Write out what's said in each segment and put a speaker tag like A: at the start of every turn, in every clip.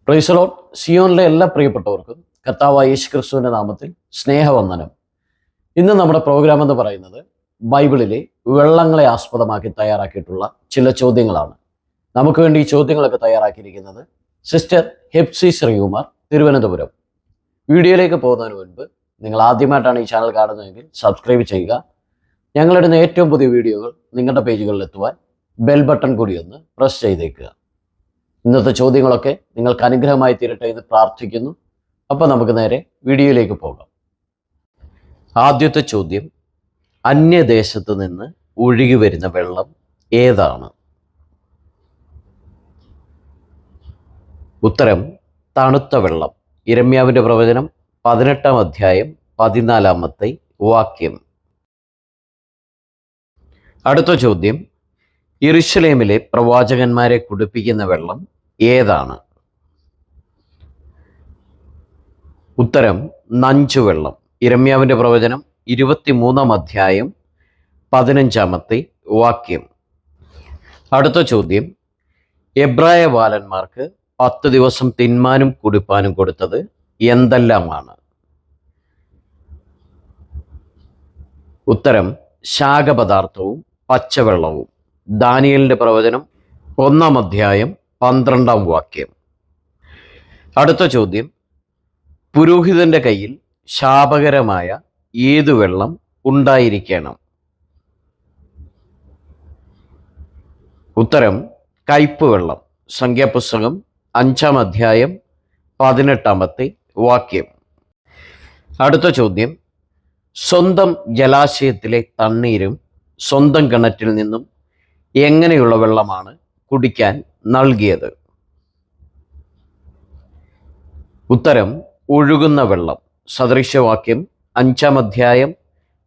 A: Praise the Lord. സിയോനിലെ എല്ലാ പ്രിയപ്പെട്ടവർക്കും കർത്താവായ യേശു ക്രിസ്തുവിൻ്റെ നാമത്തിൽ സ്നേഹവന്ദനം. ഇന്ന് നമ്മുടെ പ്രോഗ്രാം എന്ന് പറയുന്നത് ബൈബിളിലെ വെള്ളങ്ങളെ ആസ്പദമാക്കി തയ്യാറാക്കിയിട്ടുള്ള ചില ചോദ്യങ്ങളാണ്. നമുക്ക് വേണ്ടി ഈ ചോദ്യങ്ങളൊക്കെ തയ്യാറാക്കിയിരിക്കുന്നത് സിസ്റ്റർ ഹെപ്സി ശ്രീകുമാർ, തിരുവനന്തപുരം. വീഡിയോയിലേക്ക് പോകുന്നതിന് മുൻപ് നിങ്ങൾ ആദ്യമായിട്ടാണ് ഈ ചാനൽ കാണുന്നതെങ്കിൽ സബ്സ്ക്രൈബ് ചെയ്യുക. ഞങ്ങളിടുന്ന ഏറ്റവും പുതിയ വീഡിയോകൾ നിങ്ങളുടെ പേജുകളിൽ എത്തുവാൻ ബെൽ ബട്ടൺ കൂടി ഒന്ന് പ്രസ് ചെയ്തേക്കുക. ഇന്നത്തെ ചോദ്യങ്ങളൊക്കെ നിങ്ങൾക്ക് അനുഗ്രഹമായി തീരട്ടെ എന്ന് പ്രാർത്ഥിക്കുന്നു. അപ്പോൾ നമുക്ക് നേരെ വീഡിയോയിലേക്ക് പോകാം. ആദ്യത്തെ ചോദ്യം, അന്യദേശത്ത് നിന്ന് ഒഴുകി വരുന്ന വെള്ളം ഏതാണ്? ഉത്തരം തണുത്ത വെള്ളം. യിരെമ്യാവിൻ്റെ പ്രവചനം 18-ാം അധ്യായം 14-ാമത്തെ വാക്യം. അടുത്ത ചോദ്യം, യെരുശലേമിലെ പ്രവാചകന്മാരെ കുടിപ്പിക്കുന്ന വെള്ളം ഏതാണ്? ഉത്തരം നഞ്ചുവെള്ളം. യിരെമ്യാവിൻ്റെ പ്രവചനം 23-ാം അധ്യായം 15-ാമത്തെ വാക്യം. അടുത്ത ചോദ്യം, എബ്രായ ബാലന്മാർക്ക് 10 ദിവസം തിന്മാനും കുടിപ്പാനും കൊടുത്തത് എന്തെല്ലാമാണ്? ഉത്തരം ശാഖപദാർത്ഥവും പച്ചവെള്ളവും. ദാനിയേലിൻ്റെ പ്രവചനം 1-ാം അധ്യായം 12-ാം വാക്യം. അടുത്ത ചോദ്യം, പുരോഹിതന്റെ കയ്യിൽ ശാപകരമായ ഏതു വെള്ളം ഉണ്ടായിരിക്കണം? ഉത്തരം കയ്പ് വെള്ളം. സംഖ്യാപുസ്തകം 5-ാം അധ്യായം 18-ാമത്തെ വാക്യം. അടുത്ത ചോദ്യം, സ്വന്തം ജലാശയത്തിലെ തണ്ണീരും സ്വന്തം കിണറ്റിൽ നിന്നും എങ്ങനെയുള്ള വെള്ളമാണ് കുടിക്കാൻ നൽകിയത്? ഉത്തരം ഒഴുകുന്ന വെള്ളം. സദൃശവാക്യം 5-ാം അധ്യായം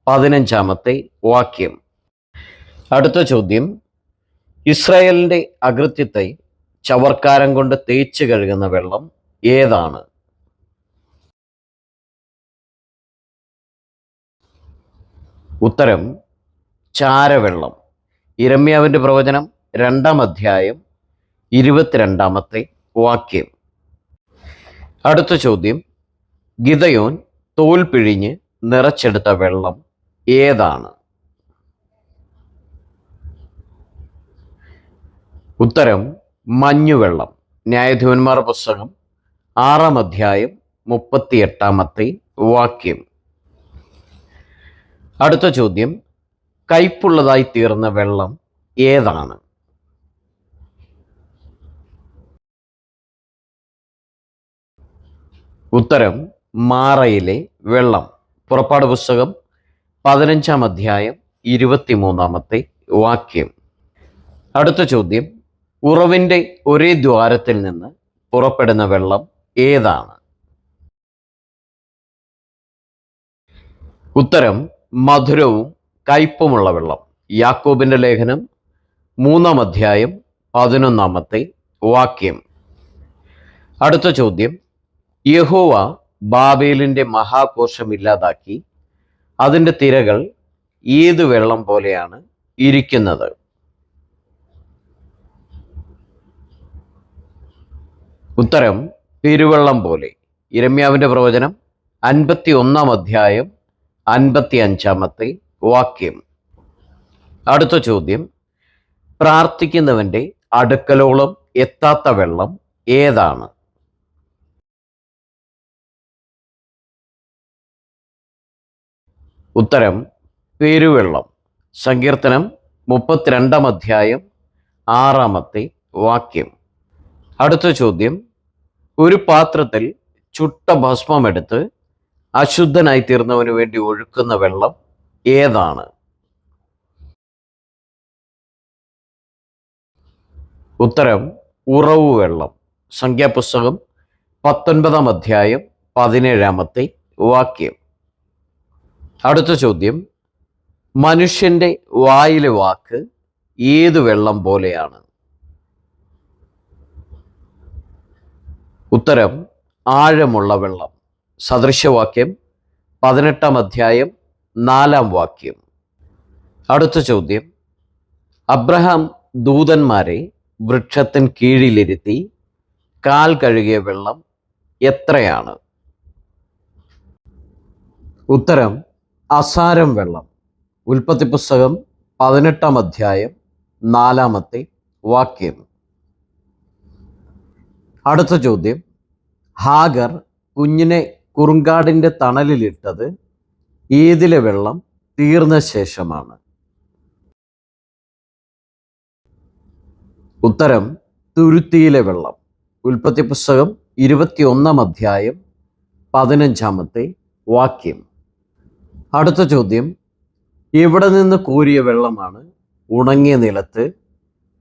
A: 15-ാമത്തെ വാക്യം. അടുത്ത ചോദ്യം, ഇസ്രായേലിൻ്റെ അകൃത്യത്തെ ചവർക്കാരം കൊണ്ട് തേച്ച് കഴുകുന്ന വെള്ളം ഏതാണ്? ഉത്തരം ചാരവെള്ളം. യിരെമ്യാവിൻ്റെ പ്രവചനം 2-ാം അധ്യായം 22-ാമത്തെ വാക്യം. അടുത്ത ചോദ്യം, ഗിദയോൻ തോൽ പിഴിഞ്ഞ് നിറച്ചെടുത്ത വെള്ളം ഏതാണ്? ഉത്തരം മഞ്ഞുവെള്ളം. ന്യായാധിപന്മാർ പുസ്തകം 6-ാം അധ്യായം 38-ാമത്തെ വാക്യം. അടുത്ത ചോദ്യം, കയ്പുള്ളതായി തീർന്ന വെള്ളം ഏതാണ്? ഉത്തരം മാറയിലെ വെള്ളം. പുറപ്പാട് പുസ്തകം 15-ാം അധ്യായം 23-ാമത്തെ വാക്യം. അടുത്ത ചോദ്യം, ഉറവിൻ്റെ ഒരേ ദ്വാരത്തിൽ നിന്ന് പുറപ്പെടുന്ന വെള്ളം ഏതാണ്? ഉത്തരം മധുരവും കയ്പുമുള്ള വെള്ളം. യാക്കോബിൻ്റെ ലേഖനം 3-ാം അധ്യായം 11-ാമത്തെ വാക്യം. അടുത്ത ചോദ്യം, യഹോവ ബാബേലിൻ്റെ മഹാകോശം ഇല്ലാതാക്കി അതിൻ്റെ തിരകൾ ഏതു വെള്ളം പോലെയാണ് ഇരിക്കുന്നത്? ഉത്തരം പെരുവെള്ളം പോലെ. യിരെമ്യാവിൻ്റെ പ്രവചനം 51-ാം അധ്യായം 55-ാമത്തെ വാക്യം. അടുത്ത ചോദ്യം, പ്രാർത്ഥിക്കുന്നവൻ്റെ അടുക്കലോളം എത്താത്ത വെള്ളം ഏതാണ്? ഉത്തരം പെരുവെള്ളം. സങ്കീർത്തനം 32-ാം അധ്യായം 6-ാമത്തെ വാക്യം. അടുത്ത ചോദ്യം, ഒരു പാത്രത്തിൽ ചുട്ട ഭസ്മമെടുത്ത് അശുദ്ധനായി തീർന്നവന് വേണ്ടി ഒഴുക്കുന്ന വെള്ളം ഏതാണ്? ഉത്തരം ഉറവു വെള്ളം. സംഖ്യാപുസ്തകം 19-ാം അധ്യായം 17-ാമത്തെ വാക്യം. അടുത്ത ചോദ്യം, മനുഷ്യൻ്റെ വായിലെ വാക്ക് ഏതു വെള്ളം പോലെയാണ്? ഉത്തരം ആഴമുള്ള വെള്ളം. സദൃശവാക്യം 18-ാം അധ്യായം 4-ാം വാക്യം. അടുത്ത ചോദ്യം, അബ്രഹാം ദൂതന്മാരെ വൃക്ഷത്തിൻ കീഴിലിരുത്തി കാൽ കഴുകിയ വെള്ളം എത്രയാണ്? ഉത്തരം അസാരം വെള്ളം. ഉൽപ്പത്തി പുസ്തകം 18-ാം അധ്യായം 4-ാമത്തെ വാക്യം. അടുത്ത ചോദ്യം, ഹാഗർ കുഞ്ഞിനെ കുറുങ്കാടിൻ്റെ തണലിലിട്ടത് ഏതിലെ വെള്ളം തീർന്ന ശേഷമാണ്? ഉത്തരം തുരുത്തിയിലെ വെള്ളം. ഉൽപ്പത്തി പുസ്തകം 21-ാം അധ്യായം 15-ാമത്തെ വാക്യം. അടുത്ത ചോദ്യം, എവിടെ നിന്ന് കോരിയ വെള്ളമാണ് ഉണങ്ങിയ നിലത്ത്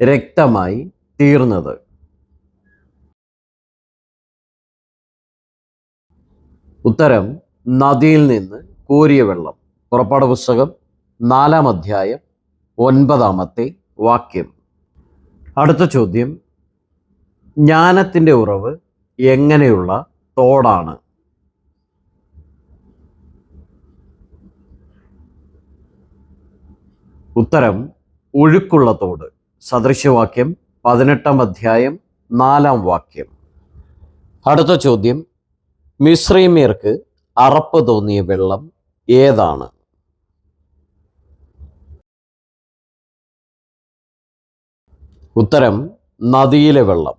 A: രക്തമായി തീർന്നത്? ഉത്തരം നദിയിൽ നിന്ന് കോരിയ വെള്ളം. പുറപ്പാട് പുസ്തകം 4-ാം അധ്യായം 9-ാമത്തെ വാക്യം. അടുത്ത ചോദ്യം, ജ്ഞാനത്തിൻ്റെ ഉറവ് എങ്ങനെയുള്ള തോടാണ്? ഉത്തരം ഒഴുക്കുള്ള തോട്. സദൃശവാക്യം 18-ാം അധ്യായം 4-ാം വാക്യം. അടുത്ത ചോദ്യം, മിസ്രൈമ്യർക്ക് അറപ്പ് തോന്നിയ വെള്ളം ഏതാണ്? ഉത്തരം നദിയിലെ വെള്ളം.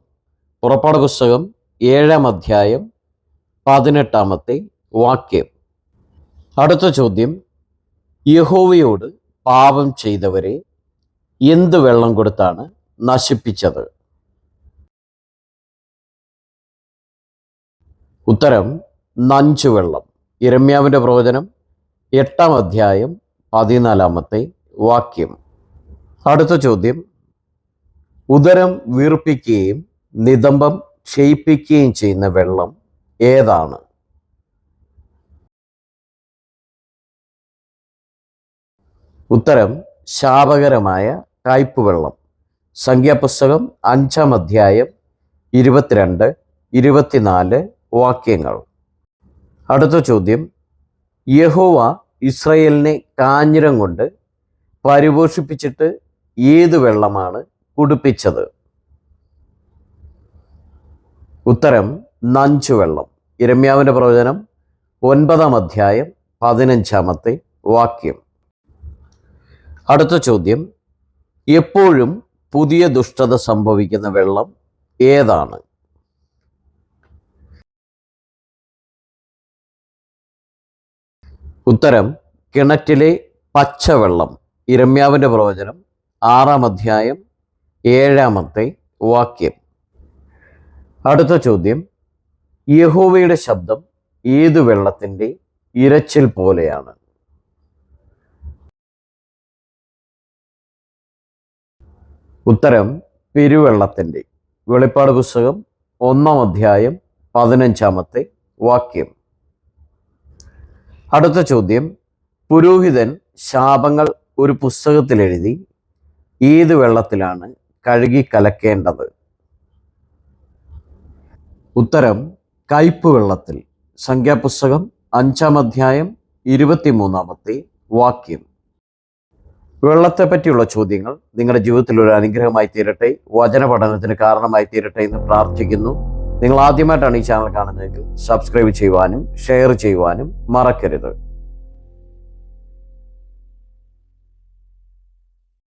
A: പുറപ്പാട് പുസ്തകം 7-ാം അധ്യായം 18-ാമത്തെ വാക്യം. അടുത്ത ചോദ്യം, യഹോവയോട് പാപം ചെയ്തവരെ എന്ത് വെള്ളം കൊടുത്താണ് നശിപ്പിച്ചത്? ഉത്തരം നഞ്ചുവെള്ളം. യിരെമ്യാവിൻ്റെ പ്രവചനം 8-ാം അധ്യായം 14-ാമത്തെ വാക്യം. അടുത്ത ചോദ്യം, ഉദരം വീർപ്പിക്കുകയും നിതംബം ക്ഷയിപ്പിക്കുകയും ചെയ്യുന്ന വെള്ളം ഏതാണ്? ഉത്തരം ശാപകരമായ കയ്പുവെള്ളം. സംഖ്യാപുസ്തകം 5-ാം അധ്യായം 22, 24 വാക്യങ്ങൾ. അടുത്ത ചോദ്യം, യഹോവ ഇസ്രായേലിനെ കാഞ്ഞിരം കൊണ്ട് പരിപോഷിപ്പിച്ചിട്ട് ഏത് വെള്ളമാണ് കുടിപ്പിച്ചത്? ഉത്തരം നഞ്ചുവെള്ളം. യിരെമ്യാവിൻ്റെ പ്രവചനം 9-ാം അധ്യായം 15-ാമത്തെ വാക്യം. അടുത്ത ചോദ്യം, എപ്പോഴും പുതിയ ദുഷ്ടത സംഭവിക്കുന്ന വെള്ളം ഏതാണ്? ഉത്തരം കിണറ്റിലെ പച്ചവെള്ളം. യിരെമ്യാവിൻ്റെ പ്രവചനം 6-ാം അധ്യായം 7-ാമത്തെ വാക്യം. അടുത്ത ചോദ്യം, യഹോവയുടെ ശബ്ദം ഏതു വെള്ളത്തിൻ്റെ ഇരച്ചിൽ പോലെയാണ്? ഉത്തരം പെരുവെള്ളത്തിൻ്റെ. വെളിപ്പാട് പുസ്തകം 1-ാം അധ്യായം 15-ാമത്തെ വാക്യം. അടുത്ത ചോദ്യം, പുരോഹിതൻ ശാപങ്ങൾ ഒരു പുസ്തകത്തിൽ എഴുതി ഏത് വെള്ളത്തിലാണ് കഴുകി കലക്കേണ്ടത്? ഉത്തരം കയ്പ് വെള്ളത്തിൽ. സംഖ്യാപുസ്തകം 5-ാം അധ്യായം 23-ാമത്തെ വാക്യം. വെള്ളത്തെ പറ്റിയുള്ള ചോദ്യങ്ങൾ നിങ്ങളുടെ ജീവിതത്തിൽ ഒരു അനുഗ്രഹമായി തീരട്ടെ, വചന പഠനത്തിന് കാരണമായി തീരട്ടെ എന്ന് പ്രാർത്ഥിക്കുന്നു. നിങ്ങൾ ആദ്യമായിട്ടാണ് ഈ ചാനൽ കാണുന്നതെങ്കിൽ സബ്സ്ക്രൈബ് ചെയ്യുവാനും ഷെയർ ചെയ്യുവാനും മറക്കരുത്.